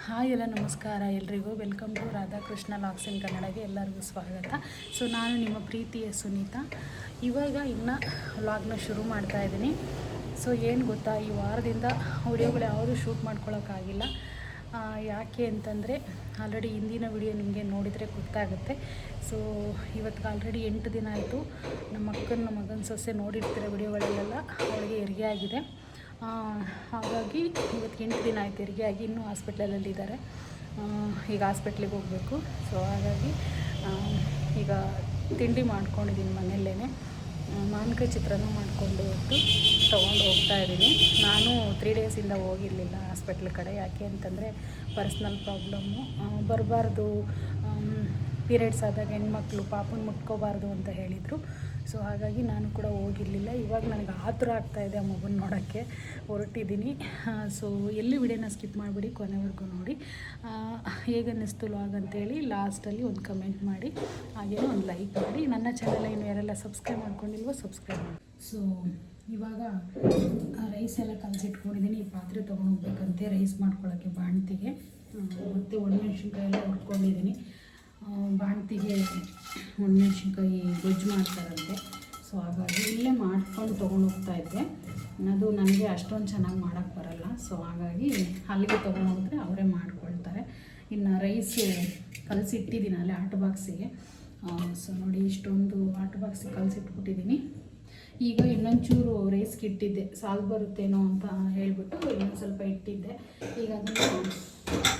Hi ಎಲ್ಲ ನಮಸ್ಕಾರ ಎಲ್ರಿಗೂ. ವೆಲ್ಕಮ್ ಟು ರಾಧಾಕೃಷ್ಣ ಲಾಗ್ಸ್ ಇನ್ ಕನ್ನಡಗೆ ಎಲ್ಲರಿಗೂ ಸ್ವಾಗತ. ಸೊ ನಾನು ನಿಮ್ಮ ಪ್ರೀತಿಯ ಸುನೀತಾ. ಇವಾಗ ಇನ್ನು ವ್ಲಾಗ್ನ ಶುರು ಮಾಡ್ತಾ ಇದ್ದೀನಿ. ಸೊ ಏನು ಗೊತ್ತಾ, ಈ ವಾರದಿಂದ ವಿಡಿಯೋಗಳು ಯಾವುದೂ ಶೂಟ್ ಮಾಡ್ಕೊಳ್ಳೋಕ್ಕಾಗಿಲ್ಲ. ಯಾಕೆ ಅಂತಂದರೆ ಆಲ್ರೆಡಿ ಹಿಂದಿನ ವಿಡಿಯೋ ನಿಮಗೆ ನೋಡಿದರೆ ಗೊತ್ತಾಗುತ್ತೆ. ಸೊ ಇವತ್ತಿಗೆ ಆಲ್ರೆಡಿ 8 ದಿನ ಆಯಿತು. ನಮ್ಮ ಮಗನ ಸೊಸೆ ನೋಡಿರ್ತೀರ ವಿಡಿಯೋಗಳಲ್ಲೆಲ್ಲ, ಅವಳಿಗೆ ಹೆರಿಗೆ ಆಗಿದೆ. ಹಾಗಾಗಿ ಇವತ್ತು 8 ದಿನ ಆಯ್ತು ಹೆರಿಗೆ ಆಗಿ. ಇನ್ನೂ ಹಾಸ್ಪಿಟ್ಲಲ್ಲಿದ್ದಾರೆ. ಈಗ ಹಾಸ್ಪಿಟ್ಲಿಗೆ ಹೋಗಬೇಕು. ಸೊ ಹಾಗಾಗಿ ಈಗ ತಿಂಡಿ ಮಾಡ್ಕೊಂಡಿದ್ದೀನಿ ಮನೆಯಲ್ಲೇ. ಮಾವಿನಕಾಯಿ ಚಿತ್ರಾನ್ನ ಮಾಡಿಕೊಂಡು ಹೊತ್ತು ತೊಗೊಂಡು ಹೋಗ್ತಾ ಇದ್ದೀನಿ. ನಾನು 3 ಡೇಸಿಂದ ಹೋಗಿರಲಿಲ್ಲ ಹಾಸ್ಪಿಟ್ಲ್ ಕಡೆ. ಯಾಕೆ ಅಂತಂದರೆ ಪರ್ಸ್ನಲ್ ಪ್ರಾಬ್ಲಮ್ಮು, ಬರಬಾರ್ದು, ಪೀರಿಯಡ್ಸ್ ಆದಾಗ ಹೆಣ್ಮಕ್ಳು ಪಾಪನ ಮುಟ್ಕೋಬಾರ್ದು ಅಂತ ಹೇಳಿದರು. ಸೊ ಹಾಗಾಗಿ ನಾನು ಕೂಡ ಹೋಗಿರಲಿಲ್ಲ. ಇವಾಗ ನನಗೆ ಆತುರ ಆಗ್ತಾಯಿದೆ ಆ ಮಗುನ ನೋಡೋಕ್ಕೆ ಹೊರಟಿದ್ದೀನಿ. ಸೊ ಎಲ್ಲಿ ವಿಡಿಯೋನ ಸ್ಕಿಪ್ ಮಾಡಿಬಿಡಿ, ಕೊನೆವರೆಗೂ ನೋಡಿ. ಹೇಗೆ ಅನ್ನಿಸ್ತು ಲಾಗ್ ಅಂತೇಳಿ ಲಾಸ್ಟಲ್ಲಿ ಒಂದು ಕಮೆಂಟ್ ಮಾಡಿ, ಹಾಗೇನೋ ಒಂದು ಲೈಕ್ ಮಾಡಿ. ನನ್ನ ಚಾನಲ್ ಇನ್ನು ಯಾರೆಲ್ಲ ಸಬ್ಸ್ಕ್ರೈಬ್ ಮಾಡ್ಕೊಂಡಿಲ್ವೋ ಸಬ್ಸ್ಕ್ರೈಬ್ ಮಾಡಿ. ಸೊ ಇವಾಗ ರೈಸ್ ಎಲ್ಲ ಕಲಸಿಟ್ಕೊಂಡಿದ್ದೀನಿ. ಈ ಪಾತ್ರೆ ತೊಗೊಂಡೋಗ್ಬೇಕಂತೆ ರೈಸ್ ಮಾಡ್ಕೊಳ್ಳೋಕ್ಕೆ ಬಾಣ್ತಿಗೆ. ಮತ್ತು ಒಣಮೆಣ್ಸಿನ್ಕಾಯಿ ಎಲ್ಲ ಹುರ್ಕೊಂಡಿದ್ದೀನಿ. ಬಾಣ್ತಿಗೆ ಒಣಮೆಣ್ಸಿನ್ಕಾಯಿ ಗೊಜ್ಜು ಮಾಡ್ತಾರಂತೆ. ಸೊ ಹಾಗಾಗಿ ಇಲ್ಲೇ ಮಾಡ್ಕೊಂಡು ತೊಗೊಂಡೋಗ್ತಾಯಿದ್ದೆ. ಅದು ನನಗೆ ಅಷ್ಟೊಂದು ಚೆನ್ನಾಗಿ ಮಾಡೋಕ್ಕೆ ಬರಲ್ಲ. ಸೊ ಹಾಗಾಗಿ ಅಲ್ಲಿಗೆ ತೊಗೊಂಡೋಗಿದ್ರೆ ಅವರೇ ಮಾಡ್ಕೊಳ್ತಾರೆ. ಇನ್ನು ರೈಸು ಕಲಸಿಟ್ಟಿದ್ದೀನಿ ಅಲ್ಲೇ ಆಟ ಬಾಕ್ಸಿಗೆ. ಸೊ ನೋಡಿ, ಇಷ್ಟೊಂದು ಆಟ ಬಾಕ್ಸಿಗೆ ಕಲಸಿಟ್ಬಿಟ್ಟಿದ್ದೀನಿ. ಈಗ ಇನ್ನೊಂಚೂರು ರೈಸ್ಗೆ ಇಟ್ಟಿದ್ದೆ, ಸಾಲು ಬರುತ್ತೇನೋ ಅಂತ ಹೇಳಿಬಿಟ್ಟು ಇನ್ನೊಂದು ಸ್ವಲ್ಪ ಇಟ್ಟಿದ್ದೆ. ಈಗ ಅದನ್ನು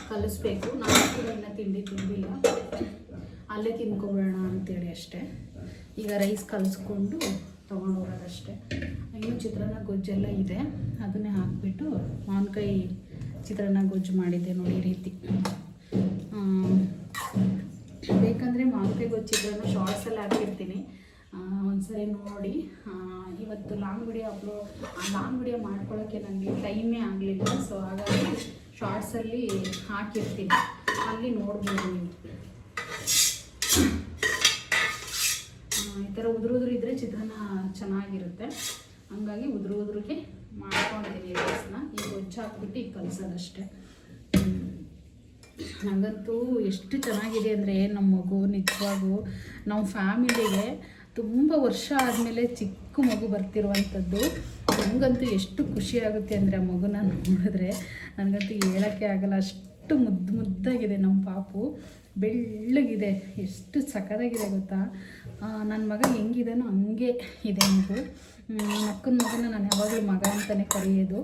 ಕಲಿಸ್ಬೇಕು. ನಾನು ಕೂಡ ಇನ್ನೂ ತಿಂದಿಲ್ಲ, ಅಲ್ಲೇ ತಿನ್ಕೊಬೇಡ ಅಂತೇಳಿ ಅಷ್ಟೇ. ಈಗ ರೈಸ್ ಕಲಿಸ್ಕೊಂಡು ತೊಗೊಂಡೋಗೋದಷ್ಟೇ. ಇನ್ನೂ ಚಿತ್ರಾನ್ನ ಗೊಜ್ಜೆಲ್ಲ ಇದೆ, ಅದನ್ನೇ ಹಾಕಿಬಿಟ್ಟು ಮಾವಿನಕಾಯಿ ಚಿತ್ರಾನ್ನ ಗೊಜ್ಜು ಮಾಡಿದ್ದೆ ನೋಡಿ ಈ ರೀತಿ. ಬೇಕಂದರೆ ಮಾವಿನಕಾಯಿ ಗೊಜ್ಜು ಚಿತ್ರಾನ್ನ ಶಾರ್ಟ್ಸಲ್ಲಿ ಹಾಕಿರ್ತೀನಿ, ಒಂದ್ಸರಿ ನೋಡಿ. ಇವತ್ತು ಲಾಂಗ್ ವಿಡಿಯೋ ಮಾಡ್ಕೊಳ್ಳೋಕ್ಕೆ ನನಗೆ ಟೈಮೇ ಆಗಲಿಲ್ಲ. ಸೊ ಹಾಗಾಗಿ ಶಾರ್ಟ್ಸಲ್ಲಿ ಹಾಕಿರ್ತೀನಿ, ಅಲ್ಲಿ ನೋಡ್ಬೋದು ನೀವು. ಈ ಥರ ಉದುರು ಇದ್ದರೆ ಚಿತ್ರಾನ್ನ ಚೆನ್ನಾಗಿರುತ್ತೆ. ಹಂಗಾಗಿ ಉದುರಿಗೆ ಮಾಡ್ಕೊಂಡಿದ್ದೀನಿ ರೈಸ್ನ. ಈ ಗೊಜ್ಜು ಹಾಕ್ಬಿಟ್ಟು ಈಗ ಕಲಿಸೋದಷ್ಟೇ. ನನಗಂತೂ ಎಷ್ಟು ಚೆನ್ನಾಗಿದೆ ಅಂದರೆ ನಮ್ಮ ಮಗು ನಿಜವಾಗೂ ನಮ್ಮ ಫ್ಯಾಮಿಲಿಗೆ ತುಂಬ ವರ್ಷ ಆದಮೇಲೆ ಚಿಕ್ಕ ಮಗು ಬರ್ತಿರುವಂಥದ್ದು. ನನಗಂತೂ ಎಷ್ಟು ಖುಷಿಯಾಗುತ್ತೆ ಅಂದರೆ ಆ ಮಗುನ ನೋಡಿದ್ರೆ ನನಗಂತೂ ಹೇಳೋಕ್ಕೆ ಆಗಲ್ಲ. ಅಷ್ಟು ಮುದ್ದಾಗಿದೆ ನಮ್ಮ ಪಾಪು, ಬೆಳ್ಳಗಿದೆ, ಎಷ್ಟು ಸಖತ್ತಾಗಿದೆ ಗೊತ್ತಾ. ನನ್ನ ಮಗ ಹೆಂಗಿದೆನೋ ಹಂಗೆ ಇದೆ ಮಗು. ಅಕ್ಕನ ಮಗನ ನಾನು ಯಾವಾಗಲೂ ಮಗ ಅಂತಲೇ ಕರೆಯೋದು.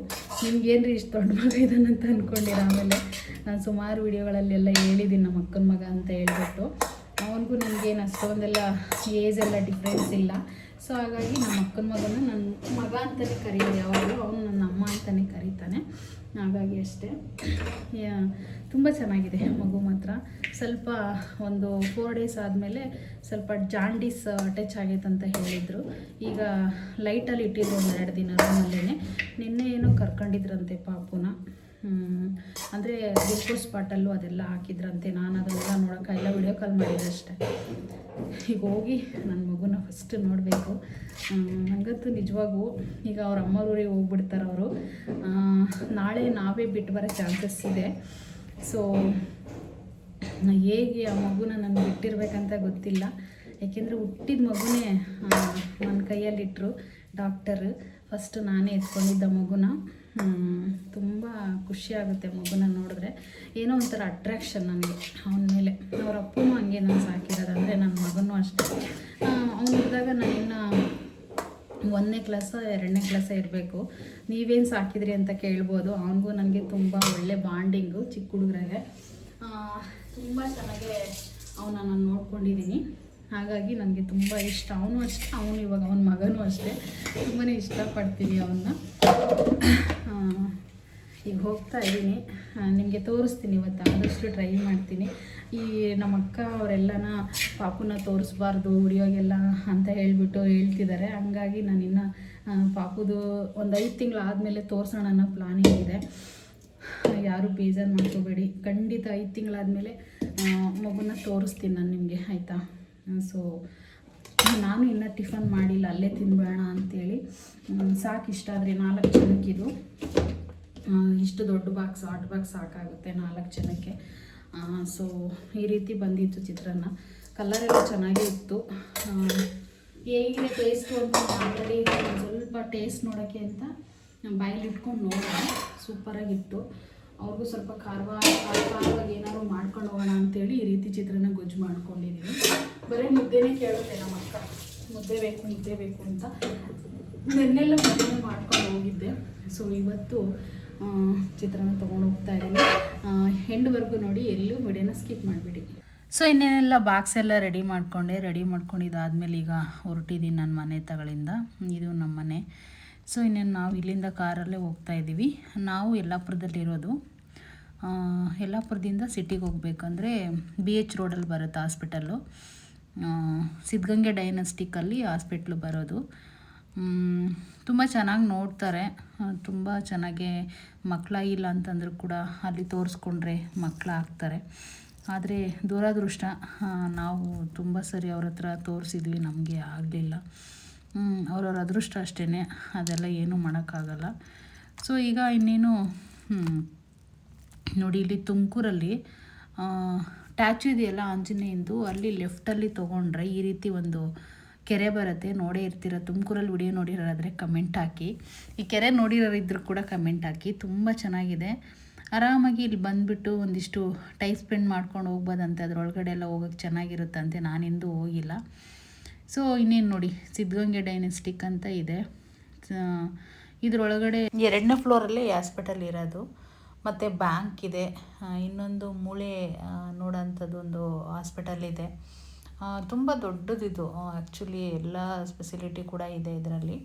ನಿಮ್ಗೇನ್ರಿ ಇಷ್ಟು ದೊಡ್ಡ ಮಗ ಇದ್ದಾನಂತ ಅಂದ್ಕೊಂಡಿರ. ಆಮೇಲೆ ನಾನು ಸುಮಾರು ವಿಡಿಯೋಗಳಲ್ಲೆಲ್ಲ ಹೇಳಿದ್ದೀನಿ ನಮ್ಮ ಅಕ್ಕನ ಮಗ ಅಂತ ಹೇಳ್ಬಿಟ್ಟು. ಅವನಿಗೂ ನನಗೇನು ಅಷ್ಟೊಂದೆಲ್ಲ ಏಜೆಲ್ಲ ಡಿಫ್ರೆನ್ಸ್ ಇಲ್ಲ. ಸೊ ಹಾಗಾಗಿ ನಮ್ಮ ಅಕ್ಕನ ಮಗನ ನನ್ನ ಮಗ ಅಂತಲೇ ಕರೆಯೋದು ಯಾವಾಗಲೂ. ಅವನು ನನ್ನ ಅಮ್ಮ ಅಂತಲೇ ಕರೀತಾನೆ. ಹಾಗಾಗಿ ಅಷ್ಟೇ. ತುಂಬ ಚೆನ್ನಾಗಿದೆ ಮಗು ಮಾತ್ರ. ಸ್ವಲ್ಪ ಒಂದು 4 ಡೇಸ್ ಆದಮೇಲೆ ಸ್ವಲ್ಪ ಜಾಂಡೀಸ್ ಅಟ್ಯಾಚ್ ಆಗೈತೆ ಅಂತ ಹೇಳಿದರು. ಈಗ ಲೈಟಲ್ಲಿ ಇಟ್ಟಿದ್ರು 2 ದಿನ ರೂಮಲ್ಲೇ. ನಿನ್ನೆ ಏನೋ ಕರ್ಕೊಂಡಿದ್ರಂತೆ ಪಾಪುನ. ಅಂದರೆ ಗ್ಲೂಕೋಸ್ ಬಾಟಲ್ಲು ಅದೆಲ್ಲ ಹಾಕಿದ್ರಂತೆ. ನಾನು ಅದನ್ನೆಲ್ಲ ನೋಡೋಕ್ಕೆಲ್ಲ ವಿಡಿಯೋ ಕಾಲ್ ಮಾಡಿದ್ದೆ ಅಷ್ಟೇ. ಈಗ ಹೋಗಿ ನನ್ನ ಮಗುನ ಫಸ್ಟ್ ನೋಡಬೇಕು. ನನಗಂತೂ ನಿಜವಾಗೂ ಈಗ ಅವ್ರ ಅಮ್ಮರೂರಿಗೆ ಹೋಗ್ಬಿಡ್ತಾರೆ ಅವರು. ನಾಳೆ ನಾವೇ ಬಿಟ್ಟು ಬರೋ ಚಾನ್ಸಸ್ ಇದೆ. ಸೊ ಹೇಗೆ ಆ ಮಗುನ ನಾನು ಬಿಟ್ಟಿರ್ಬೇಕಂತ ಗೊತ್ತಿಲ್ಲ. ಏಕೆಂದರೆ ಹುಟ್ಟಿದ ಮಗುನೇ ನನ್ನ ಕೈಯಲ್ಲಿಟ್ಟರು ಡಾಕ್ಟರ್. ಫಸ್ಟ್ ನಾನೇ ಎತ್ಕೊಂಡಿದ್ದ ಮಗುನ. ತುಂಬ ಖುಷಿಯಾಗುತ್ತೆ ಮಗುನ ನೋಡಿದ್ರೆ. ಏನೋ ಒಂಥರ ಅಟ್ರ್ಯಾಕ್ಷನ್ ನನಗೆ ಅವನ ಮೇಲೆ. ಅವ್ರ ಅಪ್ಪನೂ ಹಂಗೆ ನಾನು ಸಾಕಿರೋದು, ಅಂದರೆ ನನ್ನ ಮಗನೂ ಅಷ್ಟೇ. ಅವನು ಇದ್ದಾಗ ನಾನಿನ್ನು 1ನೇ ಕ್ಲಾಸ 2ನೇ ಕ್ಲಾಸ ಇರಬೇಕು. ನೀವೇನು ಸಾಕಿದ್ರಿ ಅಂತ ಕೇಳ್ಬೋದು. ಅವನಿಗೂ ನನಗೆ ತುಂಬ ಒಳ್ಳೆ ಬಾಂಡಿಂಗು. ಚಿಕ್ಕ ಹುಡುಗರಾಗೆ ತುಂಬ ಚೆನ್ನಾಗೆ ಅವನ್ನ ನಾನು ನೋಡ್ಕೊಂಡಿದ್ದೀನಿ. ಹಾಗಾಗಿ ನನಗೆ ತುಂಬ ಇಷ್ಟ. ಅವನು ಅಷ್ಟೇ, ಇವಾಗ ಅವನ ಮಗನೂ ಅಷ್ಟೇ. ತುಂಬಾ ಇಷ್ಟಪಡ್ತೀನಿ ಅವನ್ನ. ಈಗ ಹೋಗ್ತಾ ಇದ್ದೀನಿ, ನಿಮಗೆ ತೋರಿಸ್ತೀನಿ. ಇವತ್ತು ಆದಷ್ಟು ಟ್ರೈ ಮಾಡ್ತೀನಿ. ಈ ನಮ್ಮ ಅಕ್ಕ ಅವರೆಲ್ಲನ ಪಾಪುನ ತೋರಿಸ್ಬಾರ್ದು ವಿಡಿಯೋಗೆಲ್ಲ ಅಂತ ಹೇಳ್ತಿದ್ದಾರೆ. ಹಂಗಾಗಿ ನಾನಿನ್ನು ಪಾಪುದು ಒಂದು 5 ತಿಂಗಳು ಆದಮೇಲೆ ತೋರಿಸೋಣ ಅನ್ನೋ ಪ್ಲಾನಿಂಗ್ ಇದೆ. ಯಾರೂ ಬೇಜಾರು ಮಾಡ್ಕೋಬೇಡಿ. ಖಂಡಿತ 5 ತಿಂಗಳಾದಮೇಲೆ ಮಗುನ ತೋರಿಸ್ತೀನಿ ನಾನು ನಿಮಗೆ, ಆಯಿತಾ. ಸೊ ನಾನು ಇನ್ನೂ ಟಿಫನ್ ಮಾಡಿಲ್ಲ, ಅಲ್ಲೇ ತಿನ್ಬೇಡ ಅಂಥೇಳಿ. ಸಾಕು, ಇಷ್ಟ ಆದರೆ 4 ಜನಕ್ಕಿದು. ಇಷ್ಟು ದೊಡ್ಡ ಬಾಕ್ಸ್ ಹಾಟ್ ಬಾಕ್ಸ್ ಸಾಕಾಗುತ್ತೆ 4 ಜನಕ್ಕೆ. ಸೊ ಈ ರೀತಿ ಬಂದಿತ್ತು ಚಿತ್ರಾನ್ನ. ಕಲರ್ ಎಲ್ಲ ಚೆನ್ನಾಗೇ ಇತ್ತು. ಹೇಗಿದೆ ಟೇಸ್ಟು ಅಂತ ಆಲ್ರೆಡಿ ಸ್ವಲ್ಪ ಟೇಸ್ಟ್ ನೋಡೋಕ್ಕೆ ಅಂತ ಬಾಯಲ್ಲಿ ಇಟ್ಕೊಂಡು ನೋಡಿದೆ. ಸೂಪರಾಗಿತ್ತು. ಅವ್ರಿಗೂ ಸ್ವಲ್ಪ ಖಾರವಾಗಿ ಏನಾದ್ರು ಮಾಡ್ಕೊಂಡು ಹೋಗೋಣ ಅಂತೇಳಿ ಈ ರೀತಿ ಚಿತ್ರಾನ್ನ ಗೊಜ್ಜು ಮಾಡ್ಕೊಂಡಿದ್ದೀನಿ. ಬರೀ ಮುದ್ದೆನೇ ಕೇಳುತ್ತೆ ನಮ್ಮ ಅಕ್ಕ, ಮುದ್ದೆ ಬೇಕು ಅಂತ. ನೆನ್ನೆಲ್ಲ ಮುದ್ದೆನೇ ಮಾಡ್ಕೊಂಡು ಹೋಗಿದ್ದೆ. ಸೊ ಇವತ್ತು ಚಿತ್ರಾನ್ನ ತೊಗೊಂಡು ಹೋಗ್ತಾ ಇದ್ದೀನಿ. ಎಂಡ್ವರೆಗೂ ನೋಡಿ, ಎಲ್ಲೂ ವಿಡಿಯೋನ ಸ್ಕಿಪ್ ಮಾಡಿಬಿಡಿ. ಸೊ ಇನ್ನೇನೆಲ್ಲ ಬಾಕ್ಸ್ ಎಲ್ಲ ರೆಡಿ ಮಾಡ್ಕೊಂಡಿದ್ದಾದಮೇಲೆ ಈಗ ಹೊರಟಿದ್ದೀನಿ ನನ್ನ ಮನೆ ತಗಳಿಂದ. ಇದು ನಮ್ಮ ಮನೆ. ಸೊ ಇನ್ನೇನು ನಾವು ಇಲ್ಲಿಂದ ಕಾರಲ್ಲೇ ಹೋಗ್ತಾ ಇದ್ದೀವಿ. ನಾವು ಯಲ್ಲಾಪುರದಲ್ಲಿರೋದು. ಯಲ್ಲಾಪುರದಿಂದ ಸಿಟಿಗೆ ಹೋಗ್ಬೇಕಂದ್ರೆ BH ರೋಡಲ್ಲಿ ಬರುತ್ತೆ ಹಾಸ್ಪಿಟಲ್ಲು. ಸಿದ್ಧಗಂಗೆ ಡೈನಸ್ಟಿಕಲ್ಲಿ ಹಾಸ್ಪಿಟ್ಲು ಬರೋದು. ತುಂಬ ಚೆನ್ನಾಗಿ ನೋಡ್ತಾರೆ, ತುಂಬ ಚೆನ್ನಾಗಿ ಮಕ್ಕಳಾಗಿಲ್ಲ ಅಂತಂದರೂ ಕೂಡ ಅಲ್ಲಿ ತೋರಿಸ್ಕೊಂಡ್ರೆ ಮಕ್ಕಳಾಗ್ತಾರೆ. ಆದರೆ ದುರದೃಷ್ಟ, ನಾವು ತುಂಬ ಸರಿ ಅವ್ರ ಹತ್ರ ತೋರಿಸಿದ್ವಿ, ನಮಗೆ ಆಗಲಿಲ್ಲ. ಅವ್ರವ್ರ ಅದೃಷ್ಟ ಅಷ್ಟೇ, ಅದೆಲ್ಲ ಏನೂ ಮಾಡೋಕ್ಕಾಗಲ್ಲ. ಸೊ ಈಗ ಇನ್ನೇನು ನೋಡಿ, ಇಲ್ಲಿ ತುಮಕೂರಲ್ಲಿ ಟ್ಯಾಚು ಇದೆಯಲ್ಲ ಆಂಜನೇಯಂದು, ಅಲ್ಲಿ ಲೆಫ್ಟಲ್ಲಿ ತೊಗೊಂಡ್ರೆ ಈ ರೀತಿ ಒಂದು ಕೆರೆ ಬರುತ್ತೆ. ನೋಡೇ ಇರ್ತೀರ, ತುಮಕೂರಲ್ಲಿ ವಿಡಿಯೋ ನೋಡಿರೋರಾದರೆ ಕಮೆಂಟ್ ಹಾಕಿ. ಈ ಕೆರೆ ನೋಡಿರೋರಿದ್ದರೂ ಕೂಡ ಕಮೆಂಟ್ ಹಾಕಿ. ತುಂಬ ಚೆನ್ನಾಗಿದೆ. ಆರಾಮಾಗಿ ಇಲ್ಲಿ ಬಂದುಬಿಟ್ಟು ಒಂದಿಷ್ಟು ಟೈಮ್ ಸ್ಪೆಂಡ್ ಮಾಡ್ಕೊಂಡು ಹೋಗ್ಬೋದಂತೆ. ಅದರೊಳಗಡೆ ಎಲ್ಲ ಹೋಗೋಕ್ಕೆ ಚೆನ್ನಾಗಿರುತ್ತಂತೆ. ನಾನೆಂದೂ ಹೋಗಿಲ್ಲ. ಸೊ ಇನ್ನೇನು ನೋಡಿ, ಸಿದ್ಧಗಂಗೆ ಡೈನೆಸ್ಟಿಕ್ ಅಂತ ಇದೆ. ಇದರೊಳಗಡೆ 2ನೇ ಫ್ಲೋರಲ್ಲೇ ಈ ಹಾಸ್ಪಿಟಲ್ ಇರೋದು. ಮತ್ತು ಬ್ಯಾಂಕ್ ಇದೆ, ಇನ್ನೊಂದು ಮೂಳೆ ನೋಡೋಂಥದ್ದು ಒಂದು ಹಾಸ್ಪಿಟಲ್ ಇದೆ. ತುಂಬ ದೊಡ್ಡದಿದು. ಆ್ಯಕ್ಚುಲಿ ಎಲ್ಲ ಫೆಸಿಲಿಟಿ ಕೂಡ ಇದೆ ಇದರಲ್ಲಿ.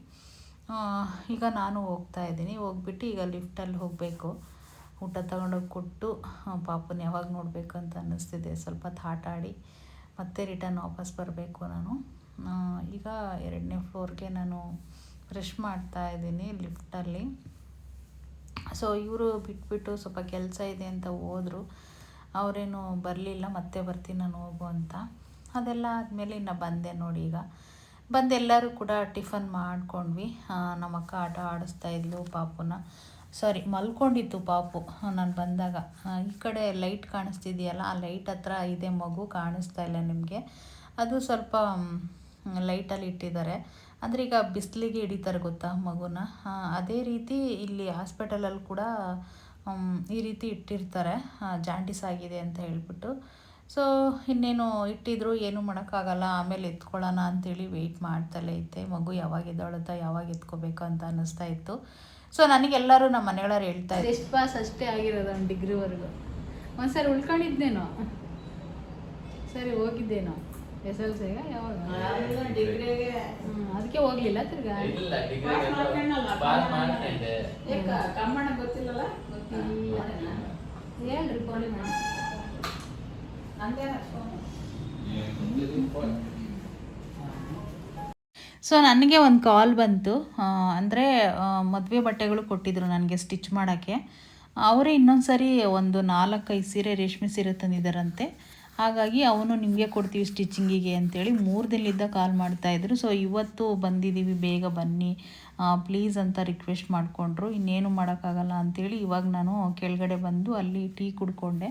ಈಗ ನಾನು ಹೋಗ್ತಾ ಇದ್ದೀನಿ. ಹೋಗ್ಬಿಟ್ಟು ಈಗ ಲಿಫ್ಟಲ್ಲಿ ಹೋಗಬೇಕು. ಊಟ ತಗೊಂಡೋಗಿ ಕೊಟ್ಟು ಪಾಪನ ಯಾವಾಗ ನೋಡಬೇಕು ಅಂತ ಅನ್ನಿಸ್ತಿದೆ. ಸ್ವಲ್ಪ ಹೊತ್ತು ಆಟ ಆಡಿ ಮತ್ತೆ ರಿಟರ್ನ್ ವಾಪಸ್ ಬರಬೇಕು ನಾನು. ಈಗ 2ನೇ ಫ್ಲೋರ್ಗೆ ನಾನು ಬ್ರಷ್ ಮಾಡ್ತಾ ಇದ್ದೀನಿ ಲಿಫ್ಟಲ್ಲಿ. ಸೊ ಇವರು ಬಿಟ್ಬಿಟ್ಟು ಸ್ವಲ್ಪ ಕೆಲಸ ಇದೆ ಅಂತ ಹೋದರು. ಅವರೇನು ಬರಲಿಲ್ಲ, ಮತ್ತೆ ಬರ್ತೀನಿ ನಾನು ಹೋಗು ಅಂತ. ಅದೆಲ್ಲ ಆದಮೇಲೆ ಇನ್ನು ಬಂದೆ ನೋಡಿ. ಈಗ ಬಂದು ಎಲ್ಲರೂ ಕೂಡ ಟಿಫನ್ ಮಾಡ್ಕೊಂಡ್ವಿ. ನಮ್ಮ ಅಕ್ಕ ಆಟ ಆಡಿಸ್ತಾ ಇದ್ಲು ಪಾಪುನ. ಸಾರಿ, ಮಲ್ಕೊಂಡಿತ್ತು ಪಾಪು ನಾನು ಬಂದಾಗ. ಈ ಕಡೆ ಲೈಟ್ ಕಾಣಿಸ್ತಿದೆಯಲ್ಲ, ಆ ಲೈಟ್ ಹತ್ರ ಇದೆ ಮಗು, ಕಾಣಿಸ್ತಾ ಇಲ್ಲ ನಿಮಗೆ. ಅದು ಸ್ವಲ್ಪ ಲೈಟಲ್ಲಿ ಇಟ್ಟಿದ್ದಾರೆ. ಅಂದರೆ ಈಗ ಬಿಸಿಲಿಗೆ ಹಿಡಿತಾರೆ ಗೊತ್ತಾ ಮಗುನ. ಅದೇ ರೀತಿ ಇಲ್ಲಿ ಹಾಸ್ಪಿಟಲಲ್ಲಿ ಕೂಡ ಈ ರೀತಿ ಇಟ್ಟಿರ್ತಾರೆ, ಜಾಂಡೀಸ್ ಆಗಿದೆ ಅಂತ ಹೇಳ್ಬಿಟ್ಟು. ಸೊ ಇನ್ನೇನು ಇಟ್ಟಿದ್ರು, ಏನೂ ಮಾಡೋಕ್ಕಾಗಲ್ಲ. ಆಮೇಲೆ ಎತ್ಕೊಳ್ಳೋಣ ಅಂಥೇಳಿ ವೆಯ್ಟ್ ಮಾಡ್ತಲೇ ಇದ್ದೆ. ಮಗು ಯಾವಾಗ ಎದ್ದೊಳುತ್ತಾ, ಯಾವಾಗ ಎತ್ಕೋಬೇಕು ಅಂತ ಅನ್ನಿಸ್ತಾ ಇತ್ತು. ಸೊ ನನಗೆಲ್ಲರೂ ನಮ್ಮ ಮನೆಗಳವ್ರು ಹೇಳ್ತಾ ಇದ್ದಾರೆ, ಎಷ್ಟು ಪಾಸ್ ಅಷ್ಟೇ ಆಗಿರೋದು ಒಂದು ಡಿಗ್ರಿವರೆಗೂ. ಒಂದ್ಸರಿ ಉಳ್ಕೊಂಡಿದ್ದೇನೋ, ಸರಿ ಹೋಗಿದ್ದೇನೋ SLCಗೆ. ಯಾವಾಗ ಡಿಗ್ರಿಗೆ ಅದಕ್ಕೆ ಹೋಗ್ಲಿಲ್ಲ ತಿರ್ಗಾ. ಕಮ್ಮಣ್ಣ ಗೊತ್ತಿಲ್ಲಲ್ಲ, ಹೇಳ್ರಿ ಫೋನ್ ಮಾಡಿ. ಸೊ ನನಗೆ ಒಂದು ಕಾಲ್ ಬಂತು. ಅಂದರೆ ಮದುವೆ ಬಟ್ಟೆಗಳು ಕೊಟ್ಟಿದ್ದರು ನನಗೆ ಸ್ಟಿಚ್ ಮಾಡೋಕ್ಕೆ. ಅವರೇ ಇನ್ನೊಂದು ಸರಿ ಒಂದು 4-5 ಸೀರೆ, ರೇಷ್ಮೆ ಸೀರೆ ತಂದಿದ್ದಾರಂತೆ. ಹಾಗಾಗಿ ಅವನು ನಿಮಗೆ ಕೊಡ್ತೀವಿ ಸ್ಟಿಚಿಂಗಿಗೆ ಅಂತೇಳಿ 3 ದಿನದಿಂದ ಕಾಲ್ ಮಾಡ್ತಾಯಿದ್ರು. ಸೊ ಇವತ್ತು ಬಂದಿದ್ದೀವಿ, ಬೇಗ ಬನ್ನಿ ಪ್ಲೀಸ್ ಅಂತ ರಿಕ್ವೆಸ್ಟ್ ಮಾಡಿಕೊಂಡ್ರು. ಇನ್ನೇನು ಮಾಡೋಕ್ಕಾಗಲ್ಲ ಅಂಥೇಳಿ ಇವಾಗ ನಾನು ಕೆಳಗಡೆ ಬಂದು ಅಲ್ಲಿ ಟೀ ಕುಡ್ಕೊಂಡೆ.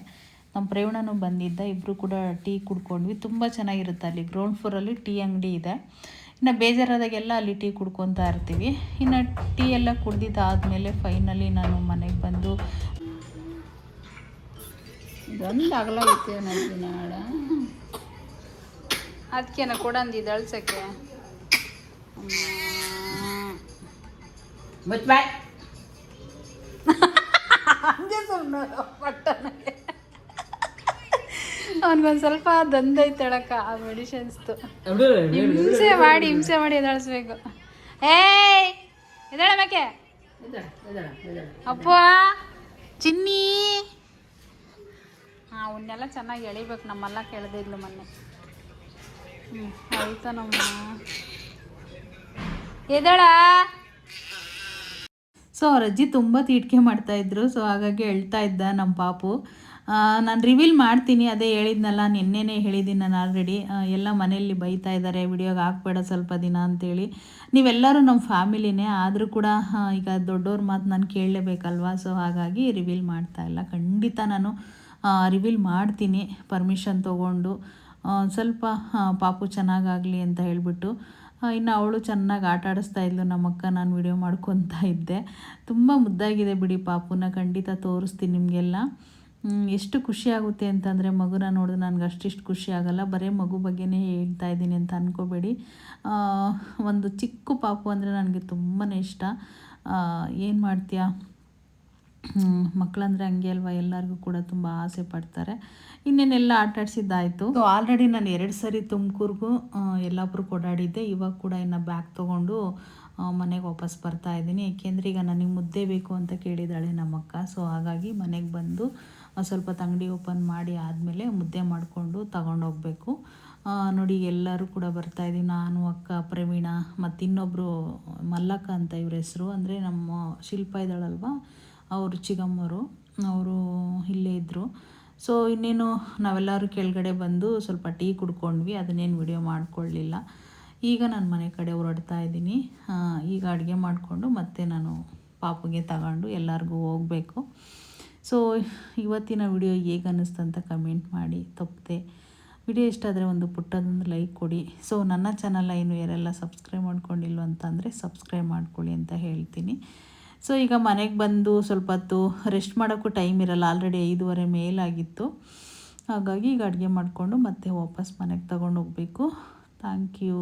ನಮ್ಮ ಪ್ರೇವಣನೂ ಬಂದಿದ್ದ, ಇಬ್ಬರು ಕೂಡ ಟೀ ಕುಡ್ಕೊಂಡ್ವಿ. ತುಂಬ ಚೆನ್ನಾಗಿರುತ್ತೆ. ಅಲ್ಲಿ ಗ್ರೌಂಡ್ ಫ್ಲೋರಲ್ಲಿ ಟೀ ಅಂಗಡಿ ಇದೆ. ಇನ್ನು ಬೇಜಾರಾದಾಗೆಲ್ಲ ಅಲ್ಲಿ ಟೀ ಕುಡ್ಕೊತಾ ಇರ್ತೀವಿ. ಇನ್ನು ಟೀ ಎಲ್ಲ ಕುಡ್ದಿದ್ದಾದಮೇಲೆ ಫೈನಲಿ ನಾನು ಮನೆಗೆ ಬಂದು ಇದೊಂದು ಆಗಲಾಗಿತ್ತು ನನಗೆ ನಾಡ. ಅದಕ್ಕೇನ ಕೊಡಂದಿದ್ದು ಅಳ್ಸೋಕ್ಕೆ. ಬಾಯ್ ಹಂಗೆ ಸುಮ್ಮನೆ ಪಟ್ಟಣಕ್ಕೆ ಅವನಿಗೊಂದು ಸ್ವಲ್ಪ ದಂದೈತಳಕ್ಕ ಆ ಮೆಡಿಷನ್ಸ್ದು. ಹಿಂಸೆ ಮಾಡಿ ಎದಳಿಸ್ಬೇಕು. ಏಯ್ ಎದಳಬೇಕೆ ಅಪ್ಪ ಚಿನ್ನಿ. ಅವನ್ನೆಲ್ಲ ಚೆನ್ನಾಗಿ ಎಳಿಬೇಕು. ನಮ್ಮೆಲ್ಲ ಕೇಳದೆ ಇದ್ಲು ಮೊನ್ನೆ. ಆಯ್ತಾ ನಮ್ಮ ಎದಳ. ಸೊ ಅವ್ರ ಅಜ್ಜಿ ತುಂಬ ತೀಟಿಕೆ ಮಾಡ್ತಾಯಿದ್ರು. ಸೊ ಹಾಗಾಗಿ ಹೇಳ್ತಾ ಇದ್ದ ನಮ್ಮ ಪಾಪು. ನಾನು ರಿವೀಲ್ ಮಾಡ್ತೀನಿ, ಅದೇ ಹೇಳಿದ್ನಲ್ಲ, ನಿನ್ನೆನೇ ಹೇಳಿದ್ದೀನಿ ನಾನು ಆಲ್ರೆಡಿ. ಎಲ್ಲ ಮನೆಯಲ್ಲಿ ಬೈತಾ ಇದ್ದಾರೆ, ವಿಡಿಯೋಗೆ ಹಾಕ್ಬೇಡ ಸ್ವಲ್ಪ ದಿನ ಅಂತೇಳಿ. ನೀವೆಲ್ಲರೂ ನಮ್ಮ ಫ್ಯಾಮಿಲಿನೇ ಆದರೂ ಕೂಡ ಈಗ ದೊಡ್ಡವ್ರ ಮಾತು ನಾನು ಕೇಳಲೇಬೇಕಲ್ವ. ಸೊ ಹಾಗಾಗಿ ರಿವೀಲ್ ಮಾಡ್ತಾ ಇಲ್ಲ. ಖಂಡಿತ ನಾನು ರಿವೀಲ್ ಮಾಡ್ತೀನಿ ಪರ್ಮಿಷನ್ ತೊಗೊಂಡು. ಸ್ವಲ್ಪ ಪಾಪು ಚೆನ್ನಾಗಾಗಲಿ ಅಂತ ಹೇಳಿಬಿಟ್ಟು. ಇನ್ನು ಅವಳು ಚೆನ್ನಾಗಿ ಆಟ ಆಡಿಸ್ತಾ ಇದ್ಲು ನಮ್ಮಕ್ಕ, ನಾನು ವಿಡಿಯೋ ಮಾಡ್ಕೊತಾ ಇದ್ದೆ. ತುಂಬ ಮುದ್ದಾಗಿದೆ ಬಿಡಿ ಪಾಪುನ, ಖಂಡಿತ ತೋರಿಸ್ತೀನಿ ನಿಮಗೆಲ್ಲ. ಎಷ್ಟು ಖುಷಿ ಆಗುತ್ತೆ ಅಂತಂದರೆ ಮಗುನ ನೋಡಿದ್ರೆ ನನಗೆ ಅಷ್ಟಿಷ್ಟು ಖುಷಿ ಆಗೋಲ್ಲ. ಬರೀ ಮಗು ಬಗ್ಗೆನೇ ಹೇಳ್ತಾ ಇದ್ದೀನಿ ಅಂತ ಅಂದ್ಕೋಬೇಡಿ. ಒಂದು ಚಿಕ್ಕ ಪಾಪು ಅಂದರೆ ನನಗೆ ತುಂಬಾ ಇಷ್ಟ. ಏನು ಮಾಡ್ತೀಯಾ, ಮಕ್ಕಳಂದರೆ ಹಂಗೆ ಅಲ್ವಾ, ಎಲ್ಲರಿಗೂ ಕೂಡ ತುಂಬ ಆಸೆ ಪಡ್ತಾರೆ. ಇನ್ನೇನೆಲ್ಲ ಆಟಾಡಿಸಿದ್ದಾಯಿತು. ಸೊ ಆಲ್ರೆಡಿ ನಾನು 2 ಸರಿ ತುಮಕೂರಿಗೂ ಯಲ್ಲಾಪುರಕ್ಕೆ ಓಡಾಡಿದ್ದೆ. ಇವಾಗ ಕೂಡ ಇನ್ನು ಬ್ಯಾಗ್ ತೊಗೊಂಡು ಮನೆಗೆ ವಾಪಸ್ ಬರ್ತಾ ಇದ್ದೀನಿ. ಏಕೆಂದರೆ ಈಗ ನನಗೆ ಮುದ್ದೆ ಬೇಕು ಅಂತ ಕೇಳಿದ್ದಾಳೆ ನಮ್ಮಕ್ಕ. ಸೊ ಹಾಗಾಗಿ ಮನೆಗೆ ಬಂದು ಸ್ವಲ್ಪ ಅಂಗಡಿ ಓಪನ್ ಮಾಡಿ ಆದಮೇಲೆ ಮುದ್ದೆ ಮಾಡಿಕೊಂಡು ತಗೊಂಡೋಗ್ಬೇಕು. ನೋಡಿ ಎಲ್ಲರೂ ಕೂಡ ಬರ್ತಾಯಿದ್ದೀವಿ. ನಾನು, ಅಕ್ಕ, ಪ್ರವೀಣ ಮತ್ತು ಇನ್ನೊಬ್ಬರು ಮಲ್ಲಕ್ಕ ಅಂತ ಇವ್ರ ಹೆಸರು. ಅಂದರೆ ನಮ್ಮ ಶಿಲ್ಪ ಇದ್ದಾಳಲ್ವ, ಅವರು ಚಿಗಮ್ಮರು, ಅವರು ಇಲ್ಲೇ ಇದ್ದರು. ಸೊ ಇನ್ನೇನು ನಾವೆಲ್ಲರೂ ಕೆಳಗಡೆ ಬಂದು ಸ್ವಲ್ಪ ಟೀ ಕುಡ್ಕೊಂಡ್ವಿ. ಅದನ್ನೇನು ವಿಡಿಯೋ ಮಾಡ್ಕೊಳ್ಳಲಿಲ್ಲ. ಈಗ ನಾನು ಮನೆ ಕಡೆ ಹೊರಡ್ತಾ ಇದ್ದೀನಿ. ಈಗ ಅಡುಗೆ ಮಾಡಿಕೊಂಡು ಮತ್ತೆ ನಾನು ಪಾಪುಗೆ ತಗೊಂಡು ಎಲ್ಲರಿಗೂ ಹೋಗಬೇಕು. ಸೊ ಇವತ್ತಿನ ವಿಡಿಯೋ ಹೇಗೆ ಅನ್ನಿಸ್ತು ಅಂತ ಕಮೆಂಟ್ ಮಾಡಿ. ತಪ್ಪದೆ ವಿಡಿಯೋ ಇಷ್ಟ ಆದರೆ ಒಂದು ಪುಟ್ಟದೊಂದು ಲೈಕ್ ಕೊಡಿ. ಸೊ ನನ್ನ ಚಾನಲ್ನ ಇನ್ನು ಯಾರೆಲ್ಲ ಸಬ್ಸ್ಕ್ರೈಬ್ ಮಾಡ್ಕೊಂಡಿಲ್ವ ಅಂತಂದರೆ ಸಬ್ಸ್ಕ್ರೈಬ್ ಮಾಡ್ಕೊಳ್ಳಿ ಅಂತ ಹೇಳ್ತೀನಿ. ಸೊ ಈಗ ಮನೆಗೆ ಬಂದು ಸ್ವಲ್ಪ ಹೊತ್ತು ರೆಸ್ಟ್ ಮಾಡೋಕ್ಕೂ ಟೈಮ್ ಇರಲ್ಲ. ಆಲ್ರೆಡಿ 5:30 ಮೇಲಾಗಿತ್ತು. ಹಾಗಾಗಿ ಈಗ ಅಡುಗೆ ಮಾಡಿಕೊಂಡು ಮತ್ತೆ ವಾಪಸ್ ಮನೆಗೆ ತಗೊಂಡು ಹೋಗಬೇಕು. Thank you.